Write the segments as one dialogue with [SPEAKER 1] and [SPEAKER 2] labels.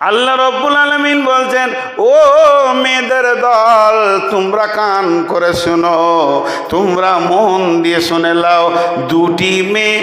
[SPEAKER 1] আল্লাহ রব্বুল আলামিন বলছেন, ও মেয়েদের দল, তোমরা কান করে শোনো, তোমরা মন দিয়ে শুনে লাও। দুটি মেয়ে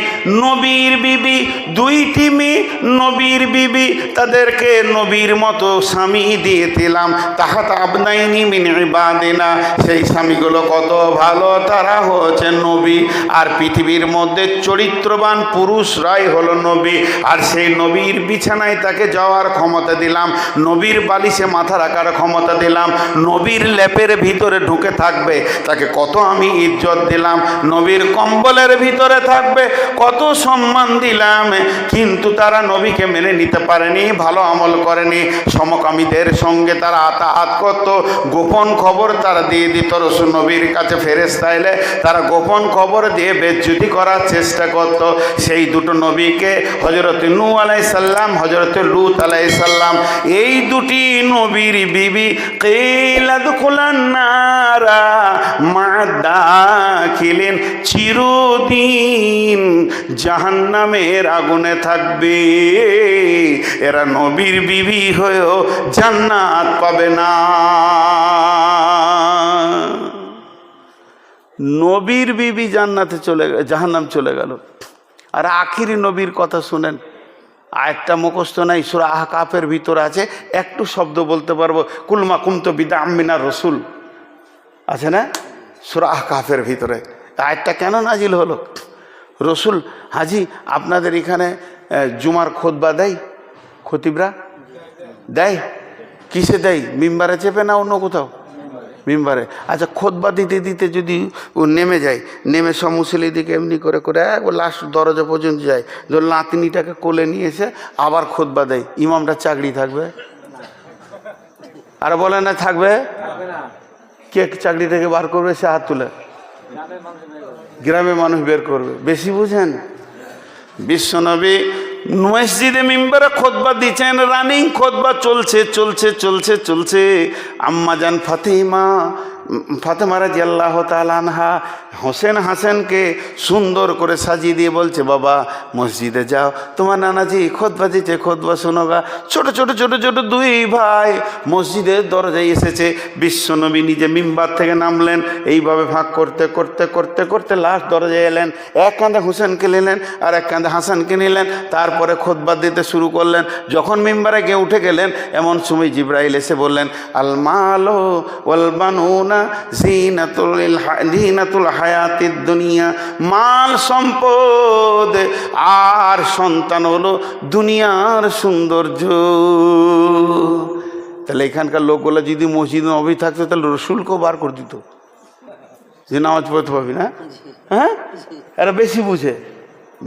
[SPEAKER 1] নবীর বিবি, দুইটি মেয়ে নবীর বিবি, তাদেরকে নবীর মতো স্বামী দিয়ে দিলাম। তাহাত আবনাইনি মিন ইবাদিনা, সেই স্বামীগুলো কত ভালো, তারা হচ্ছে নবী। আর পৃথিবীর মধ্যে চরিত্রবান পুরুষরাই হলো নবী। আর সেই নবীর বিছানায় তাকে যাওয়ার ক্ষমতা দিলাম, নবীর বালিশে মাথা রাখার ক্ষমতা দিলাম, নবীর লেপের ভিতরে ঢুকে থাকবে, তাকে কত আমি ইজ্জত দিলাম, নবীর কম্বলের ভিতরে থাকবে, কত সম্মান দিলাম। কিন্তু তারা নবীকে মেনে নিতে পারেনি, ভালো আমল করেনি, সমকামীদের সঙ্গে তারা আতাহাত করত, গোপন খবর তারা দিয়ে দিত রাসূল নবীর কাছে। ফেরেশতা এলে তারা গোপন খবর দিয়ে বেজ্জতি করার চেষ্টা করত। সেই দুটো নবীকে, হযরত নূহ আলাইহিস সালাম, হযরত লূত আলাইহিস সালাম, এই দুটি নবীর বিবি কিলা দুখুলান নারা মা দাখিলিন, চিরদিন জাহান্নামের আগুনে থাকবে। এরা নবীর বিবি হয়েও জান্নাত পাবে না। নবীর বিবি জান্নাতে চলে গেল, জাহান্নাম চলে গেল। আর আখিরি নবীর কথা শুনেন, আরেকটা মুখস্থ নাই, সূরা আহকাফের ভিতরে আছে, একটু শব্দ বলতে পারবো, কুলমা কুমতো বিদআম মিনার রাসূল আছে না সূরা আহকাফের ভিতরে। আয়াতটা কেন নাজিল হলো? রসুল, হাজি আপনাদের এখানে জুমার খুতবা দেয়, খতিবরা দেয়, কিসে দেয়? মিম্বারে চেপে না অন্য কোথাও? মিম্বারে। আচ্ছা, খুতবা দিতে দিতে যদি ও নেমে যায়, নেমে সব মুসল্লিদিকে এমনি করে করে একবার লাস্ট দরজা পর্যন্ত যায়, ধর নাতনিটাকে কোলে নিয়েছে, আবার খুতবা দেয়, ইমামটা চাকরি থাকবে? আর বলে না থাকবে? কে চাকরি থেকে বার করবে? সে হাত তুলে। গ্রামে মানুষ বের করবে। বেশি বুঝেন? বিশ্বনবী মসজিদে মিম্বারে খুতবা দিচ্ছেন, রানিং খুতবা চলছে চলছে চলছে চলছে। আম্মাজান ফাতেমা রাদিয়াল্লাহু তাআলা আনহা হোসেন হাসানকে সুন্দর করে সাজিয়ে দিয়ে বলছে, বাবা মসজিদে যাও, তোমার নানাজি খুতবা দিচ্ছে, খুতবা শোনো গা। ছোট ছোট ছোট ছোট দুই ভাই মসজিদের দরজায় এসেছে। বিশ্বনবী নিজে মিম্বার থেকে নামলেন, এইভাবে ভাগ করতে করতে করতে করতে লাস্ট দরজায় এলেন। এক কাঁধে হোসেনকে নিলেন আর এক কাঁধে হাসানকে নিলেন, তারপরে খুতবা দিতে শুরু করলেন। যখন মিম্বারে গিয়ে উঠে গেলেন, এমন সময় জিবরাইল এসে বললেন, আল মালু ওয়াল বানুনা জিনাতুল হায়াতিদ দুনিয়া, মাল সম্পদ আর সন্তান হলো দুনিয়ার সৌন্দর্য। তাহলে এখানকার লোকগুলো যদি মসজিদ নবী থাকতো, তাহলে রসুলকেও বার করে দিত যে নামাজ পড়তে পারবি না। হ্যাঁ, এরা বেশি বুঝে।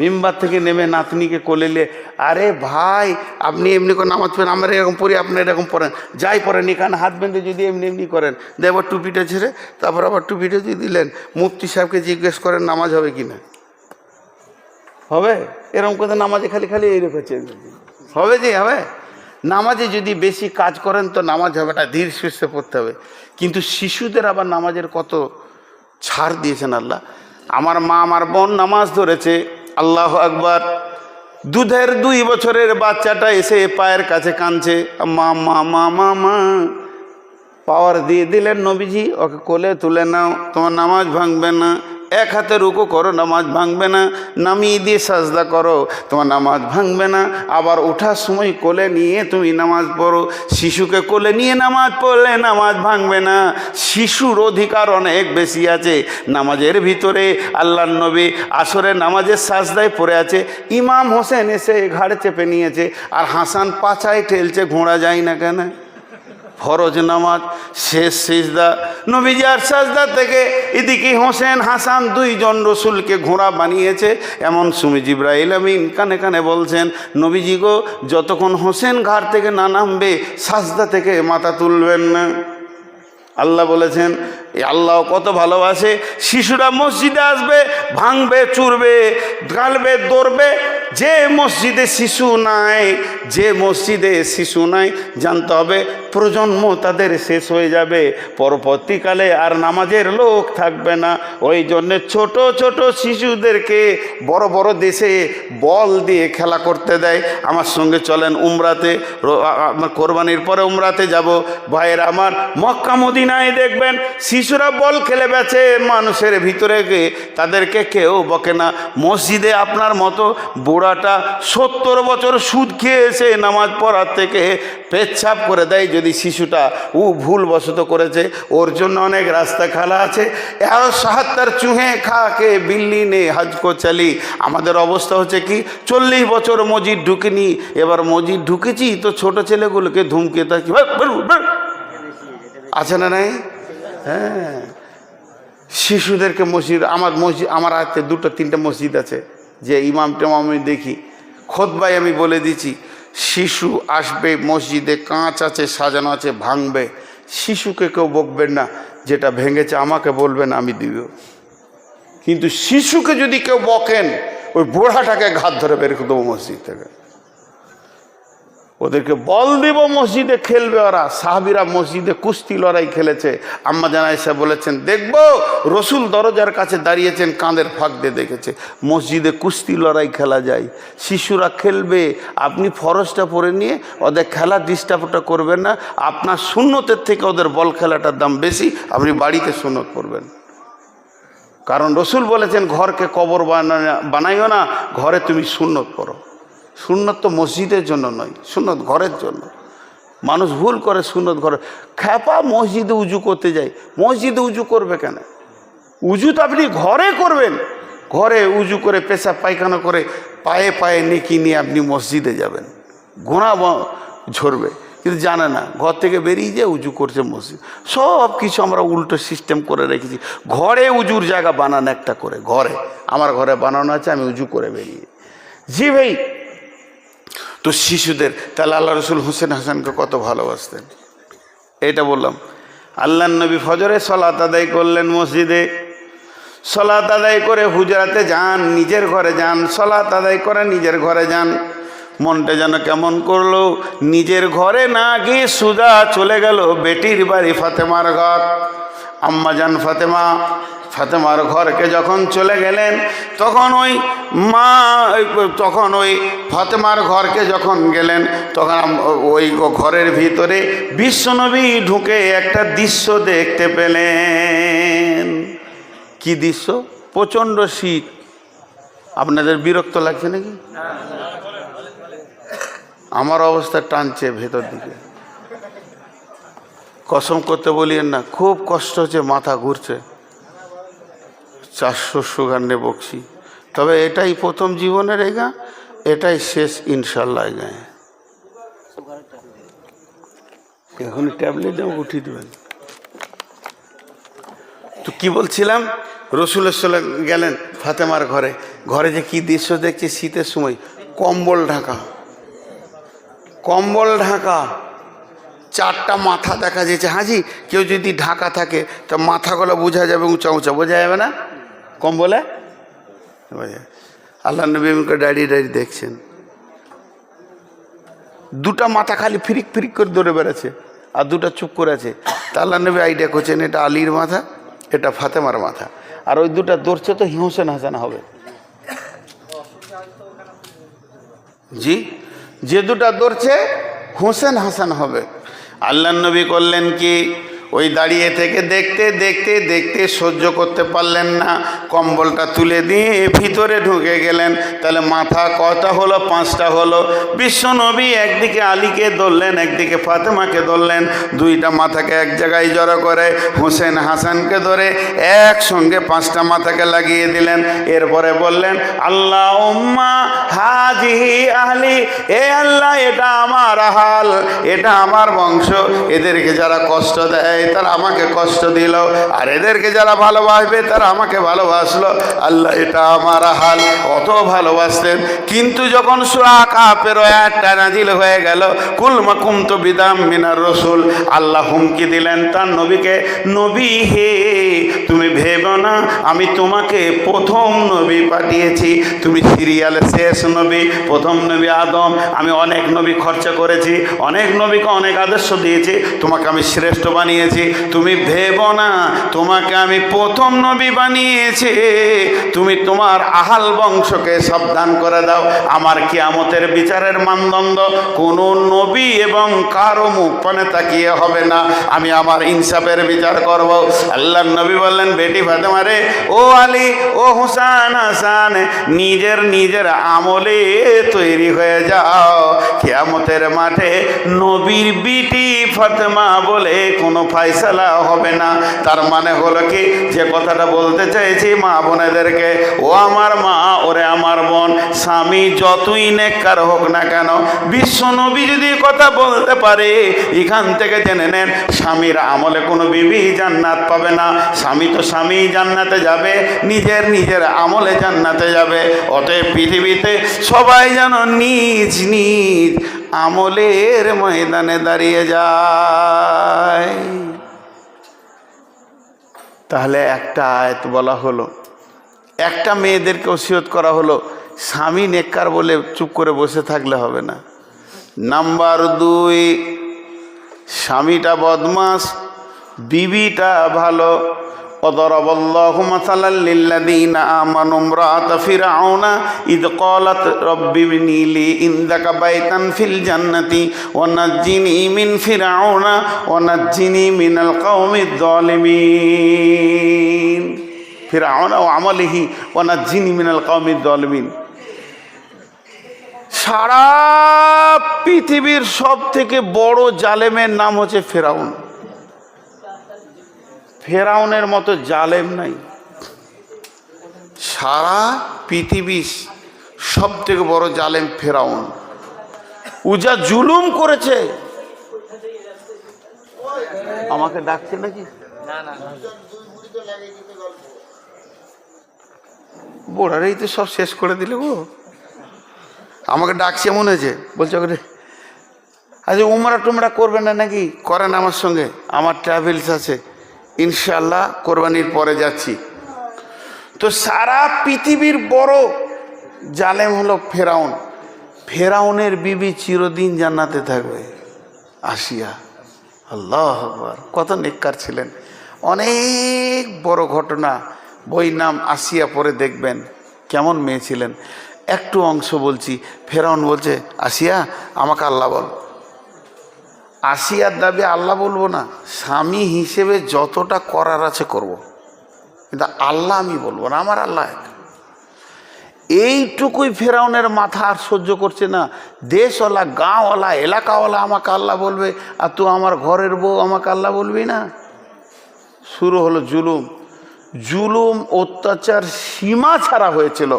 [SPEAKER 1] মিম্বার থেকে নেমে নাতনিকে কোলেলে, আরে ভাই আপনি এমনি করে নামাজ পড়েন, আমরা এরকম পড়ি, আপনি এরকম পড়েন, যাই পড়েন, এখানে হাত বেঁধে যদি এমনি এমনি করেন, এবার টুপিটা ছেড়ে তারপর আবার টুপিটা যদি দিলেন, মুফতি সাহেবকে জিজ্ঞেস করেন নামাজ হবে কিনা? হবে? এরকম কথা নামাজে খালি খালি এই রেখেছে, হবে যে হবে? নামাজে যদি বেশি কাজ করেন তো নামাজ হবে না, ধীর সুস্থে পড়তে হবে। কিন্তু শিশুদের আবার নামাজের কত ছাড় দিয়েছেন আল্লাহ। আমার মা, আমার বোন নামাজ ধরেছে, আল্লাহু আকবার, দুধের 2 বছরের বাচ্চাটা এসে পায়ের কাছে কাঁদছে, মা মা মা মা মা। পাওয়ার দিয়ে দিলেন নবীজি, ওকে কোলে তুলে নাও, তোমার নামাজ ভাঙবে না। এক হাতে রুকু করো, নামাজ ভাঙবে না। নামিয়ে দিয়ে সাজদা করো, তোমার নামাজ ভাঙবে না। আবার ওঠার সময় কোলে নিয়ে তুমি নামাজ পড়ো। শিশুকে কোলে নিয়ে নামাজ পড়লে নামাজ ভাঙবে না। শিশুর অধিকার অনেক বেশি আছে নামাজের ভিতরে। আল্লাহর নবী আসরের নামাজের সাজদায় পড়ে আছে, ইমাম হোসেন এসে ঘাড়ে চেপে নিয়েছে, আর হাসান পাছায় ঠেলছে, ঘোড়া যায় না কেন? ফরজ নামাজ শেষ সিজদা, নবীজি আর সাজদা থেকে এদিকে হোসেন হাসান 2 জন রসুলকে ঘোড়া বানিয়েছে। এমন সময় জিবরাইল আমিন কানে কানে বলছেন, নবীজি গো, যতক্ষণ হোসেন ঘাট থেকে না নামবে সাজদা থেকে মাথা তুলবেন না। আল্লাহ বলেছেন, আল্লাহ কত ভালোবাসে। শিশুরা মসজিদে আসবে, ভাঙবে, চুরবে, গালবে, দৌড়বে। যে মসজিদে শিশু নাই, যে মসজিদে শিশু নাই, জানতে হবে প্রজন্ম তাদের শেষ হয়ে যাবে, পরবর্তীকালে আর নামাজের লোক থাকবে না। ওই জন্যে ছোট ছোট শিশুদেরকে বড় বড় দেশে বল দিয়ে খেলা করতে দেয়। আমার সঙ্গে চলেন উমরাতে, কোরবানির পরে উমরাতে যাব। ভাইয়েরা আমার, মক্কা মদিনায় দেখবেন শিশুরা বল খেলে বেছে মানুষের ভিতরে গিয়ে, তাদেরকে কেউ বকে না। মসজিদে আপনার মতো বুড়াটা 70 বছর সুদ খেয়েছে নামাজ পড়ার থেকে পেচ্ছাপ করে দেয়, যদি শিশুটা ভুলবশত করেছে, ওর জন্য অনেক রাস্তা খালা আছে। 71 চুহে খা কে বিল্লি নে হজ কো চলি। আমাদের অবস্থা হচ্ছে কি, 40 বছর মসজিদ ঢুকিনি, এবার মসজিদ ঢুকেছি তো ছোট ছেলেগুলোকে ধুমকে থাকি, আছে না নাই? হ্যাঁ, শিশুদেরকে আমার হাতে 2-3টে মসজিদ আছে, যে ইমাম টেমাম আমি দেখি, খোতবায় আমি বলে দিচ্ছি, শিশু আসবে মসজিদে, কাঁচ আছে, সাজানো আছে, ভাঙবে। শিশুকে কেউ বকবেন না, যেটা ভেঙেছে আমাকে বলবেন, আমি দিব। কিন্তু শিশুকে যদি কেউ বকেন, ওই বুড়াটাকে ঘাত ধরে বের করে দেবো মসজিদ থেকে। ওদেরকে বল দিব, মসজিদে খেলবে ওরা। সাহাবীরা মসজিদে কুস্তি লড়াই খেলেছে। আম্মা জান আয়েশা বলেছেন, দেখবো রসুল দরজার কাছে দাঁড়িয়েছেন, কাঁধের ফাঁক দিয়ে দেখেছে মসজিদে কুস্তি লড়াই খেলা যায়। শিশুরা খেলবে, আপনি ফরজটা পরে নিয়ে ওদের খেলা ডিস্টার্বটা করবেন না। আপনার সুন্নতের থেকে ওদের বল খেলাটার দাম বেশি, আপনি বাড়িতে সুন্নত করবেন। কারণ রসুল বলেছেন, ঘরকে কবর বানাইও না, ঘরে তুমি সুন্নত করো। সুন্নত তো মসজিদের জন্য নয়, সুন্নত ঘরের জন্য। মানুষ ভুল করে সুন্নত ঘরে। খ্যাপা মসজিদে উজু করতে যায়, মসজিদে উজু করবে কেন? উজু তো আপনি ঘরে করবেন। ঘরে উজু করে পেশাব পায়খানা করে পায়ে পায়ে নেকি নিয়ে আপনি মসজিদে যাবেন, গুনাহ ঝরবে। কিন্তু জানে না, ঘর থেকে বেরিয়ে যায় উজু করছে মসজিদ। সব কিছু আমরা উল্টো সিস্টেম করে রেখেছি। ঘরে উজুর জায়গা বানানো একটা করে, ঘরে আমার ঘরে বানানো আছে, আমি উজু করে বেরিয়ে। জি ভাই, তো শিশুদের তাহলে আল্লাহ রসুল হোসেন হাসানকে কত ভালোবাসতেন, এটা বললাম। আল্লাহ নবী ফজরে সলাত আদায় করলেন মসজিদে, সলাত আদায় করে হুজরাতে যান, নিজের ঘরে যান, সলাত আদায় করে নিজের ঘরে যান। মনটা যেন কেমন করলো, নিজের ঘরে না গিয়ে সুদা চলে গেল বেটির বাড়ি ফাতেমার ঘর। আম্মা জান ফাতেমার ঘরকে যখন চলে গেলেন, তখন ওই ফাতেমার ঘরকে যখন গেলেন, তখন ওই ঘরের ভিতরে বিশ্বনবী ঢুকে একটা দৃশ্য দেখতে পেলেন। কি দৃশ্য? প্রচণ্ড শীত। আপনাদের বিরক্ত লাগছে নাকি? আমার অবস্থা টানছে ভেতর দিকে, কসম করতে বলিয়েন না, খুব কষ্ট হচ্ছে, মাথা ঘুরছে। 400 সুগার নিয়ে বকছি, তবে এটাই প্রথম জীবনের এগা, এটাই শেষ ইনশাল্লাহ। এগায় এখন ট্যাবলেট উঠিয়ে দেবেন। তো কি বলছিলাম, রসুলের সাথে গেলেন ফাতেমার ঘরে। ঘরে যে কি দৃশ্য দেখছি, শীতের সময় কম্বল ঢাকা, 4টা মাথা দেখা যাচ্ছে। হাজি, কেউ যদি ঢাকা থাকে তা মাথাগুলো বোঝা যাবে, উঁচা উঁচা, বোঝা যাবে না কম্বলে? আল্লাহ নবী দাঁড়িয়ে দাঁড়িয়ে দেখছেন, 2টা মাথা খালি ফিরিক ফিরিক করে দৌড়ে বেড়াচ্ছে, আর 2টা চুপ করে আছে। তা আল্লাহ নবী আইডিয়া করছেন, এটা আলীর মাথা, এটা ফাতেমার মাথা, আর ওই 2টা দৌড়ছে তো হোসেন হাসান হবে। জি, যে 2টা দৌড়ছে হোসেন হাসান হবে। আল্লাহ নবী করলেন কি, ওই দাঁড়িয়ে থেকে দেখতে দেখতে দেখতে সহ্য করতে পারলেন না, কম্বলটা তুলে দিয়ে ভিতরে ঢুকে গেলেন। তাহলে মাথা কটা হলো? 5টা হলো। বিশ্বনবী একদিকে আলীকে ধরলেন, একদিকে ফাতেমাকে ধরলেন, 2টা মাথাকে এক জায়গায় জড়ো করে হোসেন হাসানকে ধরে একসঙ্গে 5টা মাথাকে লাগিয়ে দিলেন। এরপরে বললেন, আল্লাহুম্মা হাজিহি আহলি, এ আল্লাহ এটা আমার আহাল, এটা আমার বংশ, এদেরকে যারা কষ্ট দেয় দেয় তারা আমাকে কষ্ট দিল, আর এদেরকে যারা ভালোবাসবে তারা আমাকে ভালোবাসলো। আল্লাহ এটা আমার হাল। অত ভালোবাসতেন, কিন্তু যখন সূরা কাফের আয়াতটা নাজিল হয়ে গেল, কুল মা কুনতু বিদাম মিনার রাসূল, আল্লাহ হুমকি দিলেন তার নবীকে, নবী হে তুমি ভেবো না আমি তোমাকে প্রথম নবী পাঠিয়েছি, তুমি সিরিয়ালের শেষ নবী, প্রথম নবী আদম। আমি অনেক নবী খরচা করেছি, অনেক নবীকে অনেক আদর্শ দিয়েছি, তোমাকে আমি শ্রেষ্ঠ বানিয়েছি। তুমি ভেবো না তোমাকে আমি প্রথম নবী বানিয়েছি, তুমি তোমার আহাল বংশকে সাবধান করে দাও। আমার কিয়ামতের বিচারের মানদণ্ড কোনো নবী এবং কারো মুখ পানে তাকিয়ে হবে না, আমি আমার ইনসাফের বিচার করব। আল্লাহর নবী বললেন, বেটি ফাতেমা রে, ও আলী, ও হুসান, হাসান, নিজের নিজের আমলে তৈরি হয়ে যাও। কিয়ামতের মাঠে নবীর বিটি ফাতেমা বলে কোনো ফয়সালা হবে না। তার মানে হলো কি, যে কথাটা বলতে চাইছি মা বোনেদেরকে, ও আমার মা, ওরে আমার বোন, স্বামী যতই নেককার হোক না কেন, বিশ্ব নবী যদি কথা বলতে পারে, এখান থেকে জেনে নেন স্বামীর আমলে কোনো বিবি জান্নাত পাবে না। স্বামী তো স্বামী জান্নাতে যাবে, নিজের নিজের আমলে জান্নাতে যাবে। অতএব পৃথিবীতে সবাই যেন নিজ নিজ আমলের ময়দানে দাঁড়িয়ে যায়। তাহলে একটা আয়াত বলা হলো, একটা মেয়েদেরকে ওসিয়ত করা হলো, স্বামী নেককার বলে চুপ করে বসে থাকলে হবে না। নাম্বার 2, স্বামীটা বদমাস, বিবিটা ভালো। ওয়াদরাবাল্লাহু মাসালাল লিল্লাযীনা আমানু ইমরাআতা ফিরআউনা ইয ক্বালাত রাব্বি ইবনি লি ইনদাকা বাইতান ফিল জান্নাতি ওয়া নাজ্জিনি মিন ফিরআউনা ওয়া নাজ্জিনি মিনাল কওমিয যালিমিন। ফিরআউনা ওয়া আমালিহি ওয়া নাজ্জিনি মিনাল কওমিয যালিমিন। সারা পৃথিবীর সব থেকে বড় জালেমের নাম হচ্ছে ফেরাউন। ফেরাউনের মতো জালেম নাই। সারা পৃথিবীর সব থেকে বড় জালেম ফেরাউন। উজা জুলুম করেছে। আমাকে ডাকছে নাকি? বোড়ারেই তো সব শেষ করে দিলে গো। আমাকে ডাকছে মনে হয়েছে, বলছে ওকে আচ্ছা উমরা টুমরা করবেন না নাকি? করেন আমার সঙ্গে, আমার ট্রাভেলস আছে, ইনশাল্লাহ কোরবানির পরে যাচ্ছি। তো সারা পৃথিবীর বড় জালেম হলো ফেরাউন। ফেরাউনের বিবি চিরদিন জান্নাতে থাকবে, আসিয়া। আল্লাহ আকবার, কত নেককার ছিলেন। অনেক বড় ঘটনা, বই নাম আসিয়া, পরে দেখবেন কেমন মেয়ে ছিলেন। একটু অংশ বলছি। ফেরাউন বলছে, আসিয়া আমাকে আল্লাহ বল। আসিয়ার দাবি, আল্লাহ বলবো না, স্বামী হিসেবে যতটা করার আছে করব, কিন্তু আল্লাহ আমি বলবো না, আমার আল্লাহ এক। এইটুকুই ফেরাউনের মাথা আর সহ্য করছে না। দেশওয়ালা, গাঁওয়ালা, এলাকাওয়ালা আমাকে আল্লাহ বলবে, আর তুই আমার ঘরের বউ আমাকে আল্লাহ বলবি না। শুরু হলো জুলুম। জুলুম, অত্যাচার সীমা ছাড়া হয়েছিল।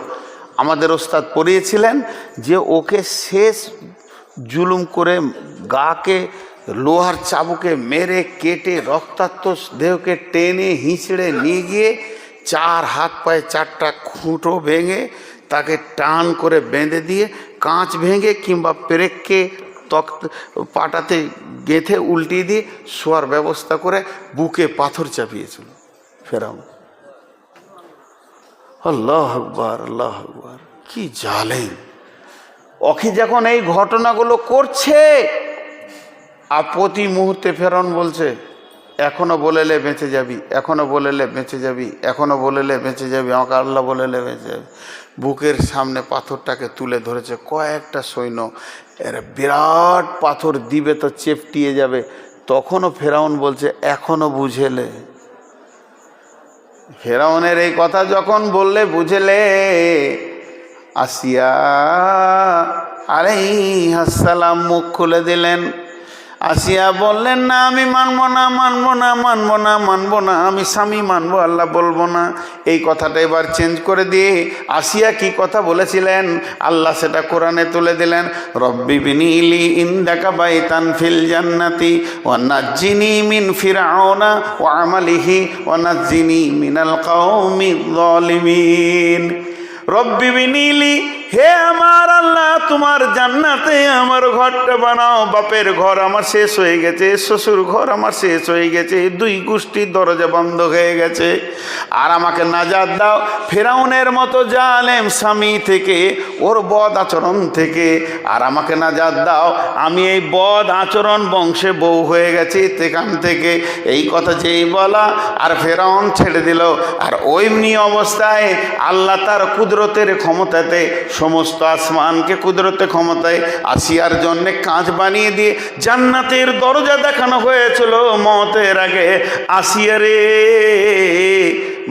[SPEAKER 1] আমাদের ওস্তাদ পড়িয়েছিলেন যে ওকে শেষ জুলুম করে গাকে লোহার চাবুকে মেরে কেটে রক্তাক্ত দেহকে টেনে হিঁচড়ে নিয়ে গিয়ে 4 হাত পায়ে 4টা খুঁটো ভেঙে তাকে টান করে বেঁধে দিয়ে কাঁচ ভেঙে কিংবা পেরেককে পাটাতে গেঁথে উল্টিয়ে দিয়ে শোয়ার ব্যবস্থা করে বুকে পাথর চাপিয়েছিল ফেরাউন। আল্লাহ আকবার, আল্লাহ আকবার, কি জালেম। ওকে যখন এই ঘটনাগুলো করছে, আর প্রতি মুহূর্তে ফেরাউন বলছে, এখনো বলেলে বেঁচে যাবি, এখনো বলেলে বেঁচে যাবি, এখনো বলেলে বেঁচে যাবি, আমাকে আল্লাহ বলেলে বেঁচে যাবি। বুকের সামনে পাথরটাকে তুলে ধরেছে কয়েকটা সৈন্য, এর বিরাট পাথর দিবে তো চেপটিয়ে যাবে। তখনও ফেরাউন বলছে, এখনো বুঝেলে। ফেরাউনের এই কথা যখন বললে, বুঝেলে, আসিয়া আলাইহিস সালাম মুখ খুলে দিলেন। আসিয়া বললেন, না আমি মানবো না, মানবো না, মানবো না, মানবো না, আমি স্বামী মানবো, আল্লাহ বলবো না। এই কথাটা এবার চেঞ্জ করে দিয়ে আসিয়া কি কথা বলেছিলেন আল্লাহ সেটা কোরআনে তুলে দিলেন। রব্বি বিনিলি ইনদাকা বাইতান ফিল জান্নাতি ওয়া নাজ্জিনি মিন ফিরআউনা ওয়া আমালিহি ওয়া নাজ্জিনি মিনাল কওমিয যালিমিন। রব্বি বিনিলি, হে আমার আল্লাহ, তোমার জান্নাতে আমার ঘরটা বানাও। বাপের ঘর আমার শেষ হয়ে গেছে, শ্বশুর ঘর আমার শেষ হয়ে গেছে, দুই গোষ্ঠীর দরজা বন্ধ হয়ে গেছে। আর আমাকে নাজাত দাও ফেরাউনের মতো জালেম স্বামী থেকে, ওর বদ আচরণ থেকে। আর আমাকে নাজাত দাও, আমি এই বদ আচরণ বংশে বউ হয়ে গেছি সেখান থেকে। এই কথা যেই বলা আর ফেরাউন ছেড়ে দিল। আর ওইমনি অবস্থায় আল্লাহ তার কুদরতের ক্ষমতাতে সমস্ত আসমানকে কুদরতে ক্ষমতায় আসিয়ার জন্যে কাঁচ বানিয়ে দিয়ে জান্নাতের দরজা দেখানো হয়েছিল মতের আগে। আসিয়া রে,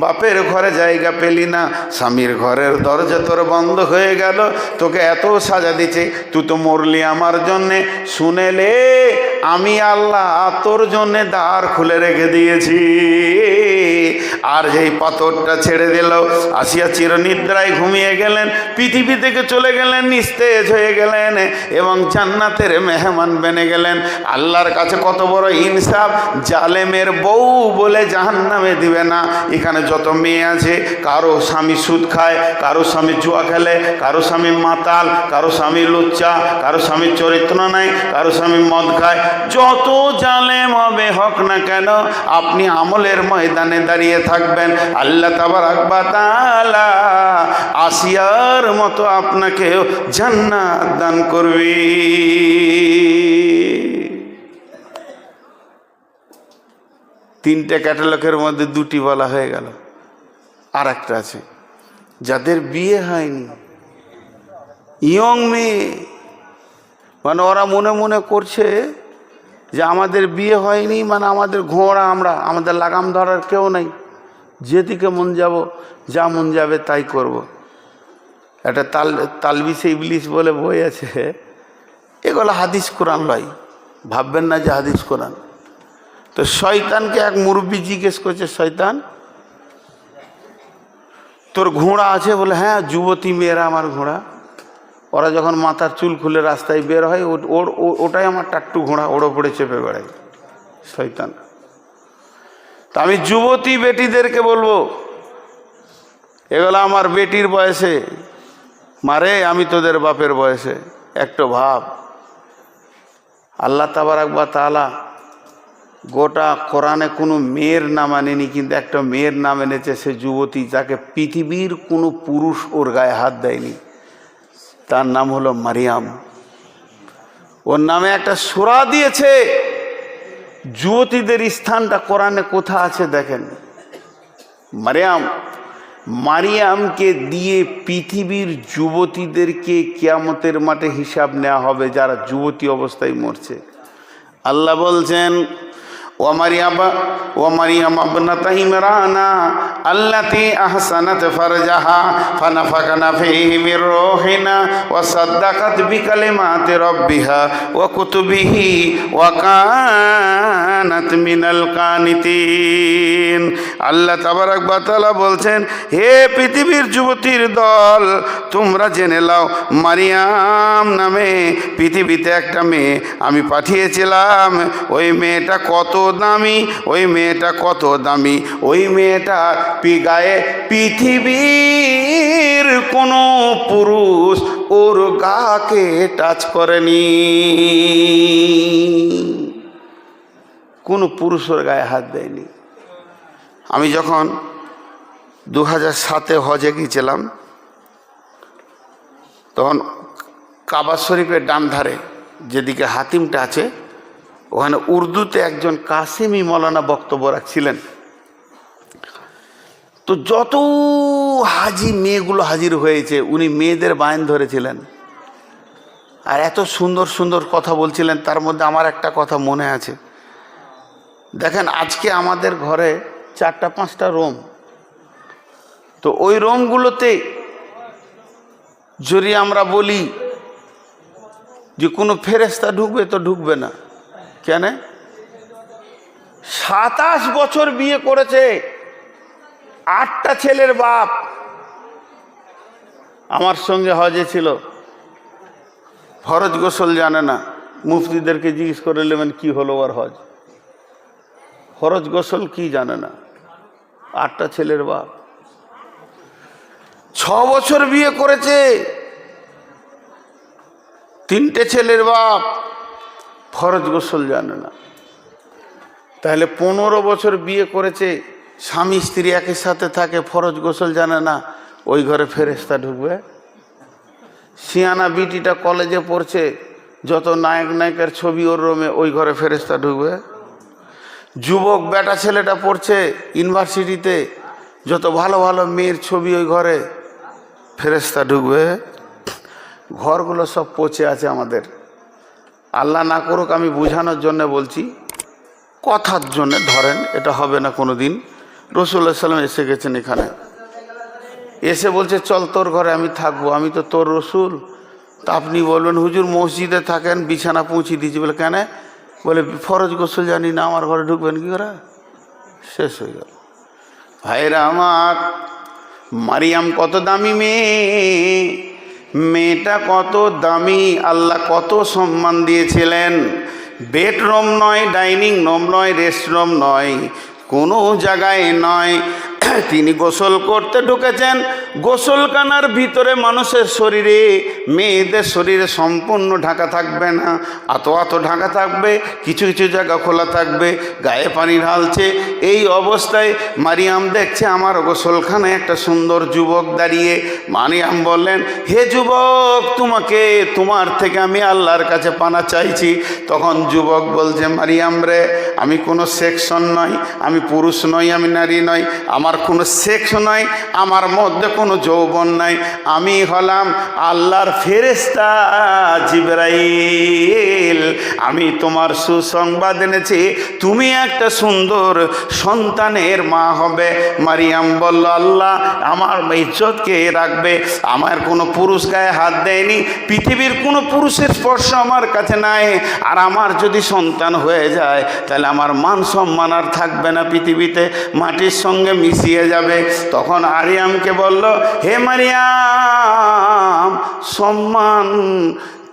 [SPEAKER 1] বাপের ঘরে জায়গা পেলি না, স্বামীর ঘরের দরজা তোর বন্ধ হয়ে গেল, তোকে এত সাজা দিচ্ছে, তুই তো মরলি আমার জন্যে। শুনেলে আমি আল্লাহ তোর জন্যে দ্বার খুলে রেখে দিয়েছি। আর যেই পাথরটা ছেড়ে দিল, আসিয়া চিরনিদ্রায় ঘুমিয়ে গেলেন, পৃথিবী থেকে চলে গেলেন, নিস্তেজ হয়ে গেলেন এবং জান্নাতের মেহমান বেনে গেলেন। আল্লাহর কাছে কত বড় ইনসাফ, জালেমের বউ বলে জাহান্নামে দিবে না। এখানে যত মেয়ে আছে, কারো স্বামী সুদ খায়, কারো স্বামী জুয়া খেলে, কারো স্বামী মাতাল, কারো স্বামী লুচ্চা, কারো স্বামী চরিত্র নাই, কারো স্বামী মদ খায়। যত জালেম হবে হোক না কেন, আপনি আমলের ময়দানে দাঁড়িয়ে থাকবেন। আল্লাহ তাবারাক ওয়া তাআলা আসিয়ার মতো আপনাকে জান্নাত দান করবে। তিনটে ক্যাটালগের মধ্যে দুটি বলা হয়ে গেল। আর একটা আছে যাদের বিয়ে হয়নি, ইয়ং মেয়ে, মানে ওরা মনে মনে করছে যে আমাদের বিয়ে হয়নি, মানে আমাদের ঘোড়া আমরা, আমাদের লাগাম ধরার কেউ নাই, যেদিকে মন যাব, যা মন যাবে তাই করব। একটা তালবিসে ইবলিস বলে বই আছে, এগুলো হাদিস কোরআন লয়, ভাববেন না যে হাদিস কোরআন। তো শয়তানকে এক মুরব্বি জিজ্ঞেস করছে, শয়তান তোর ঘোড়া আছে? বলে হ্যাঁ, যুবতী মেয়েরা আমার ঘোড়া। ওরা যখন মাথার চুল খুলে রাস্তায় বের হয়, ওটাই আমার টাট্টু ঘোড়া, ওর ওপরে চেপে বেড়ায় শয়তান। তা আমি যুবতী বেটিদেরকে বলবো, এগুলো আমার বেটির বয়সে, মারে আমি তোদের বাপের বয়সে, একটু ভাব। আল্লাহ তাবারাক ওয়া তাআলা গোটা কোরআনে কোনো মেয়ের নাম আনেনি, কিন্তু একটা মেয়ের নাম এনেছে, সে যুবতী, যাকে পৃথিবীর কোনো পুরুষ ওর গায়ে হাত দেয়নি। তার নাম হলো মারিয়াম। ওর নামে একটা সূরা দিয়েছে। যুবতীদের স্থানটা কোরআনে কোথা আছে দেখেন। মারিয়ামকে দিয়ে পৃথিবীর যুবতীদেরকে কিয়ামতের মাঠে হিসাব নেওয়া হবে, যারা যুবতী অবস্থায় মরছে। আল্লাহ বলছেন, ومريم ابنة عمران التي أحسنت فرجها فنفخنا فيه من روحنا وصدقت بكلمات ربها وكتبه وكانت من القانتين। আল্লাহ তাবারাক ওয়া তাআলা বলছেন, হে পৃথিবীর যুবতীর দল, তোমরা জেনে নাও, মারিয়াম নামে পৃথিবীতে একটা মেয়ে আমি পাঠিয়েছিলাম। ওই মেয়েটা কত দামি, ওই মেয়েটা কত দামি, ওই মেয়েটার গায়ে পৃথিবীর কোনো পুরুষ ওর গাকে টাচ করেনি, কোনো পুরুষ ওর গায়ে হাত দেয়নি। আমি যখন 2007 হজে গিয়েছিলাম, তখন কাবা শরীফের ডান ধারে যেদিকে হাতিমটা আছে, ওখানে উর্দুতে একজন কাসেমি মৌলানা বক্তব্য রাখছিলেন। তো যত হাজি মেয়েগুলো হাজির হয়েছে, উনি মেয়েদের বায়ান ধরেছিলেন আর এত সুন্দর সুন্দর কথা বলছিলেন। তার মধ্যে আমার একটা কথা মনে আছে। দেখেন, আজকে আমাদের ঘরে 4-5টা রুম, তো ওই রুমগুলোতে যদি আমরা বলি যে কোনো ফেরেশতা ঢুকবে, তো ঢুকবে না। কেন? 27 বছর বিয়ে করেছে, 8টা ছেলের বাপ। আমার সঙ্গে হজে ছিল, ফরজ গোসল জানে না। মুফতিদেরকে জিজ্ঞেস করে নেবেন কি হলো আর হজ, ফরজ গোসল কি জানে না, 8টা ছেলের বাপ। 6 বছর বিয়ে করেছে, 3টে ছেলের বাপ, ফরজ গোসল জানে না। তাহলে 15 বছর বিয়ে করেছে, স্বামী স্ত্রী একই সাথে থাকে, ফরজ গোসল জানে না, ওই ঘরে ফেরেশতা ঢুকবে? সিয়ানা বিটিটা কলেজে পড়ছে, যত নায়ক নায়িকার ছবি ওর রুমে, ওই ঘরে ফেরেশতা ঢুকবে? যুবক বেটা ছেলেটা পড়ছে ইউনিভার্সিটিতে, যত ভালো ভালো মেয়ের ছবি ওই ঘরে, ফেরেশতা ঢুকবে? ঘরগুলো সব পচে আছে আমাদের। আল্লাহ না করুক, আমি বোঝানোর জন্য বলছি, কথার জন্য ধরেন, এটা হবে না কোনো দিন। রাসূলুল্লাহ সাল্লাল্লাহু আলাইহি ওয়াসাল্লাম এসে গেছেন এখানে, এসে বলছে চল তোর ঘরে আমি থাকবো, আমি তো তোর রসুল। তা আপনি বলবেন হুজুর মসজিদে থাকেন, বিছানা পৌঁছে দিয়েছি। বলে কেন? বলে ফরজ গোসল জানি না, আমার ঘরে ঢুকবেন কি করে? শেষ হয়ে গেল। ভাইরা আমার, মারিয়াম কত দামি মেয়ে, মেয়েটা কত দামি, আল্লাহ কত সম্মান দিয়েছিলেন। বেডরুম নয়, ডাইনিং রুম নয়, রেস্টরুম নয়, কোনো জায়গায় নয়, তিনি গোসল করতে ঢুকেছেন। গোসলখানার ভিতরে মানুষের শরীরে, মেয়েদের শরীরে সম্পূর্ণ ঢাকা থাকবে না, আতো ঢাকা থাকবে, কিছু কিছু জায়গা খোলা থাকবে, গায়ে পানি ঢালছে। এই অবস্থায় মারিয়াম দেখছে আমার গোসলখানায় একটা সুন্দর যুবক দাঁড়িয়ে। মারিয়াম বললেন, হে যুবক, তোমার থেকে আমি আল্লাহর কাছে পানা চাইছি। তখন যুবক বলছে, মারিয়াম রে, আমি কোনো সেকশন নয়, আমি পুরুষ নই, আমি নারী নই, আমার কোনো সেক্স নয়, আমার মধ্যে কোনো যৌবন নাই, আমি হলাম আল্লাহর ফেরেশতা জিবরাইল। আমি তোমার সুসংবাদ এনেছি, তুমি একটা সুন্দর সন্তানের মা হবে। মারিয়াম বলল, আল্লাহ আমার ইজ্জতকে রাখবে, আমার কোনো পুরুষ গায়ে হাত দেয়নি, পৃথিবীর কোনো পুরুষের স্পর্শ আমার কাছে নাই, আর আমার যদি সন্তান হয়ে যায় তাহলে আমার মান সম্মান আর থাকবে না, পৃথিবীতে মাটির সঙ্গে মিশিয়ে যাবে। তখন মারিয়ামকে বলল, হে মারিয়াম, সম্মান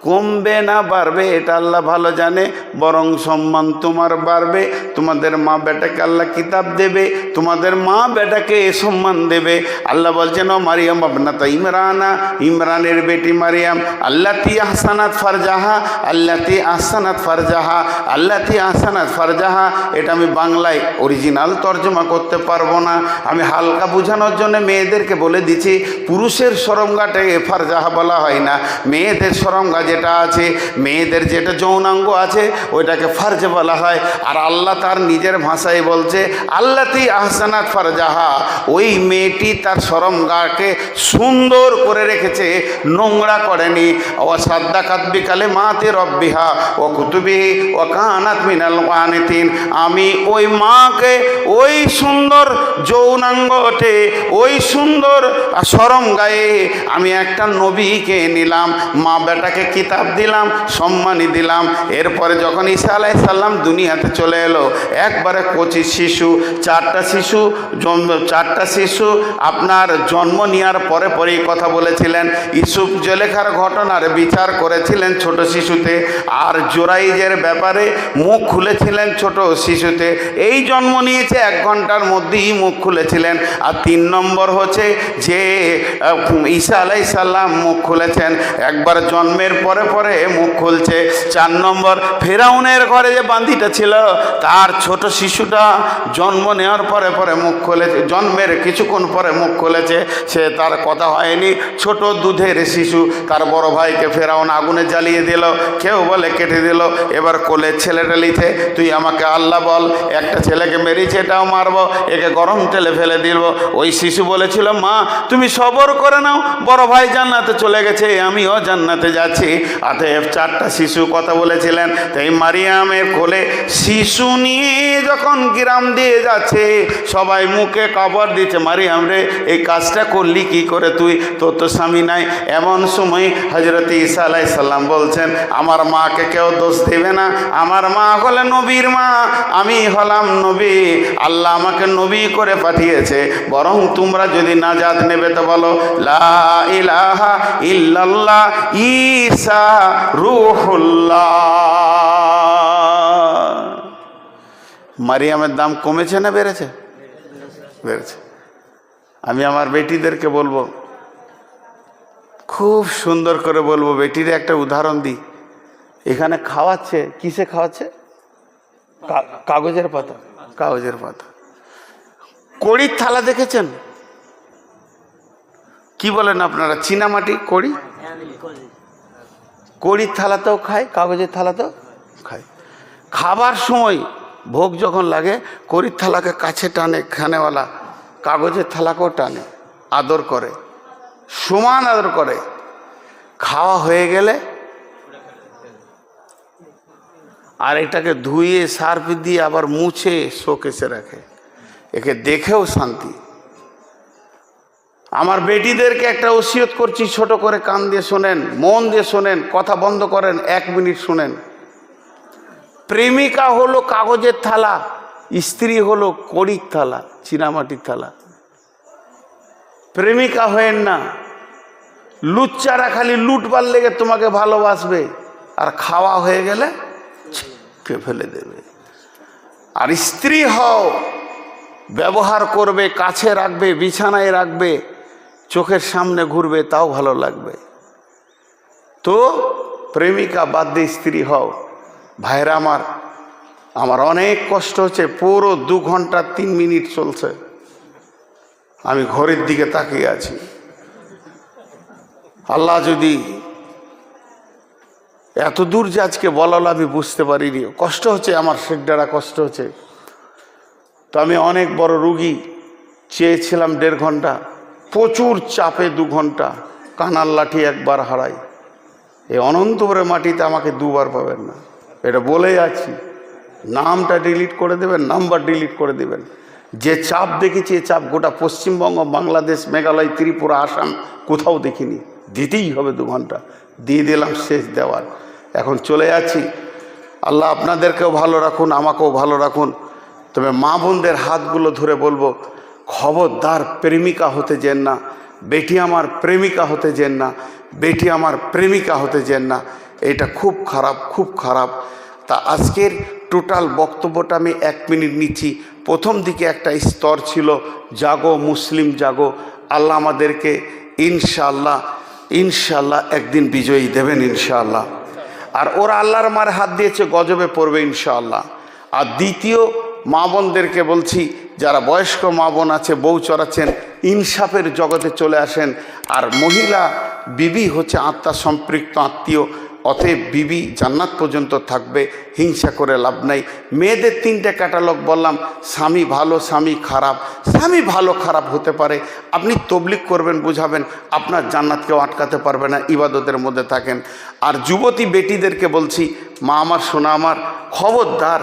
[SPEAKER 1] কমবে না বাড়বে এটা আল্লাহ ভালো জানে, বরং সম্মান তোমার বাড়বে। তোমাদের মা বেটাকে আল্লাহ কিতাব দেবে, তোমাদের মা বেটাকে সম্মান দেবে। আল্লাহ বলছেন, ও মারিয়াম আবনাতা ইমরানা, ইমরানের বেটি মারিয়াম, আল্লাতি আহসানাত ফারজাহা, আল্লাতি আহসানাত ফারজাহা, আল্লাতি আহসানাত ফারজাহা। এটা আমি বাংলায় অরিজিনাল তর্জমা করতে পারবো না, আমি হালকা বোঝানোর জন্য মেয়েদেরকে বলে দিচ্ছি। পুরুষের শরমগাটে ফারজাহা বলা হয় না, মেয়েদের শরমগা যেটা আছে, মেয়েদের যেটা যৌনাঙ্গ আছে, ওইটাকে ফারজ বলা হয়। আর আল্লাহ তার নিজের ভাষায় বলছে, আল্লাতি আহসানাত ফারজাহা, ওই মেয়েটি তার শরমগাকে সুন্দর করে রেখেছে, নোংরা করেনি। ও সাদ্দাকাত বিকালিমাতি রব্বিহা ও কুতুবিহি ও কানাত মিনাল কানিতিন। আমি ওই মাকে ওই সুন্দর যৌনাঙ্গতে, ওই সুন্দর শরমগায়ে আমি একটা নবীকে নিলাম, মা বেটাকে কিতাব দিলাম, সম্মানী দিলাম। এরপরে যখন ঈসা আলাইহিস সালাম দুনিয়াতে চলে এলো, একবারে কচি শিশু, 4টা শিশু আপনার জন্ম নেওয়ার পরে পরেই কথা বলেছিলেন। ইউসুফ জুলেখার ঘটনার বিচার করেছিলেন ছোট শিশুতে, আর জোরাইজের ব্যাপারে মুখ খুলেছিলেন ছোট শিশুতে। এই জন্ম নিয়েছে 1 ঘন্টার মধ্যেই মুখ খুলেছিলেন। আর 3 নম্বর হচ্ছে যে ঈসা আলাইহিস সালাম মুখ খুলেছেন, একবার জন্মের পরে পরে মুখ খুলছে। 4 নম্বর, ফেরাউনের ঘরে যে বান্দিটা ছিল, তার ছোট শিশুটা জন্ম নেওয়ার পরে পরে মুখ খুলেছে, জন্মের কিছুক্ষণ পরে মুখ খুলেছে, সে তার কথা হয়নি। ছোট দুধের শিশু, তার বড় ভাইকে ফেরাউন আগুনে জ্বালিয়ে দিল, কেউ বলে কেটে দিল। এবার কোলের ছেলেটা লিখে, তুই আমাকে আল্লাহ বল, একটা ছেলেকে মেরেছে, এটাও মারবো, একে গরম তেলে ফেলে দিব। ওই শিশু বলেছিল, মা তুমি সবর করে নাও, বড় ভাই জান্নাতে চলে গেছে, আমিও জান্নাতে যাচ্ছি, অতএব 4টা শিশু কথা বলেছিলেন। তাই মারিয়ামের কোলে শিশু নিয়ে যখন গ্রাম দিয়ে যাচ্ছে, সবাই মুখে কাপড় দিচ্ছে, মারিয়াম রে এই কাজটা করলি কি করে তুই, তোর তো স্বামী নাই। এমন সময় হযরত ঈসা আলাইহিস সালাম বলছেন, আমার মাকে কেউ দোষ দেবে না, আমার মা হলে নবীর মা, আমি হলাম নবী, আল্লাহ আমাকে নবী করে পাঠিয়েছে। বরং তোমরা যদি নাজাত নেবে তো বলো লা ইলাহা ইল্লাল্লাহ ঈসা রূহুল্লাহ। মারিয়ামের দাম কমেছে না বেড়েছে? বেড়েছে। আমি আমার বেটিদেরকে বলবো, খুব সুন্দর করে বলবো, বেটির একটা উদাহরণ দিই। এখানে খাওয়াচ্ছে, কিসে খাওয়াচ্ছে? কাগজের পাতা, কাগজের পাতা। কড়ির থালা দেখেছেন? কি বলেন আপনারা, চীনামাটি কড়ি? কড়ির থালাতেও খায়, কাগজের থালাতেও খায়। খাবার সময় ভোগ যখন লাগে, কড়ির থালাকে কাছে টানে খানেওয়ালা, কাগজের থালাকেও টানে, আদর করে, সমান আদর করে। খাওয়া হয়ে গেলে আর এটাকে ধুয়ে সার্ফ দিয়ে আবার মুছে শোকেসে রাখে। একে দেখেও শান্তি। আমার বেটিদেরকে একটা ওসিয়ত করছি, ছোট করে কান দিয়ে শোনেন, মন দিয়ে শোনেন, কথা বন্ধ করেন, 1 মিনিট শোনেন। প্রেমিকা হলো কাগজের থালা, স্ত্রী হলো কড়ির থালা, চীনামাটির থালা। প্রেমিকা হয়েন না। লুচ্চারা খালি লুটবার লেগে তোমাকে ভালোবাসবে, আর খাওয়া হয়ে গেলে কে ফেলে দেবে। আর স্ত্রী হও, ব্যবহার করবে, কাছে রাখবে, বিছানায় রাখবে, চোখের সামনে ঘুরবে, তাও ভালো লাগবে। তো প্রেমিকা বাদ দিয়ে স্ত্রী হও। ভাইরা আমার অনেক কষ্ট হচ্ছে। পুরো 2 ঘন্টা 3 মিনিট চলছে, আমি ঘড়ির দিকে তাকিয়ে আছি। আল্লাহ যদি এত দূর যে আজকে বলালো আমি বুঝতে পারিনি। কষ্ট হচ্ছে আমার, শেখডারা কষ্ট হচ্ছে। তো আমি অনেক বড় রুগী, চেয়েছিলাম 1.5 ঘন্টা, প্রচুর চাপে 2 ঘন্টা, কানার লাঠি একবার হারাই। এই অনন্তপুরের মাটিতে আমাকে 2 বার পাবেন না, এটা বলেই আছি। নামটা ডিলিট করে দেবেন, নাম্বার ডিলিট করে দেবেন। যে চাপ দেখেছি, এ চাপ গোটা পশ্চিমবঙ্গ, বাংলাদেশ, মেঘালয়, ত্রিপুরা, আসাম কোথাও দেখিনি। দিতেই হবে 2 ঘন্টা, দিয়ে দিলাম, শেষ দেওয়ার। এখন চলে যাচ্ছি। আল্লাহ আপনাদেরকেও ভালো রাখুন, আমাকেও ভালো রাখুন। তবে মা বোনদের হাতগুলো ধরে বলবো, খবরদার প্রেমিকা হতে যেন না। বেটি আমার প্রেমিকা হতে যেন না, বেটি আমার প্রেমিকা হতে যেন না। এটা খুব খারাপ, খুব খারাপ। তা আজকের টোটাল বক্তব্যটা আমি 1 মিনিট নিচ্ছি। প্রথম দিকে একটা স্তর ছিল, জাগো মুসলিম জাগো। আল্লাহ আমাদেরকে ইনশাআল্লাহ একদিন বিজয়ী দেবেন ইনশাআল্লাহ। আর ওরা আল্লাহর মার হাত দিয়েছে, গজবে পড়বে ইনশাআল্লাহ। আর দ্বিতীয়, মা বোনদেরকে বলছি, যারা বয়স্ক মা বোন আছে, বউ চড়াচ্ছেন, ইনসাফের জগতে চলে আসেন। আর মহিলা বিবি হচ্ছে আত্মা সম্পৃক্ত আত্মীয়, অতএব বিবি জান্নাত পর্যন্ত থাকবে, হিংসা করে লাভ নাই। মেয়েদের 3টে ক্যাটালগ বললাম, স্বামী ভালো, স্বামী খারাপ। স্বামী ভালো খারাপ হতে পারে, আপনি তবলিগ করবেন, বুঝাবেন, আপনার জান্নাত কেউ আটকাতে পারবে না, ইবাদতের মধ্যে থাকেন। আর যুবতী বেটিদেরকে বলছি, মা আমার, সোনা আমার, খবরদার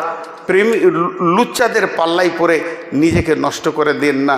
[SPEAKER 1] লুচ্চাদের পাল্লাই পরে নিজেকে নষ্ট করে দেন না।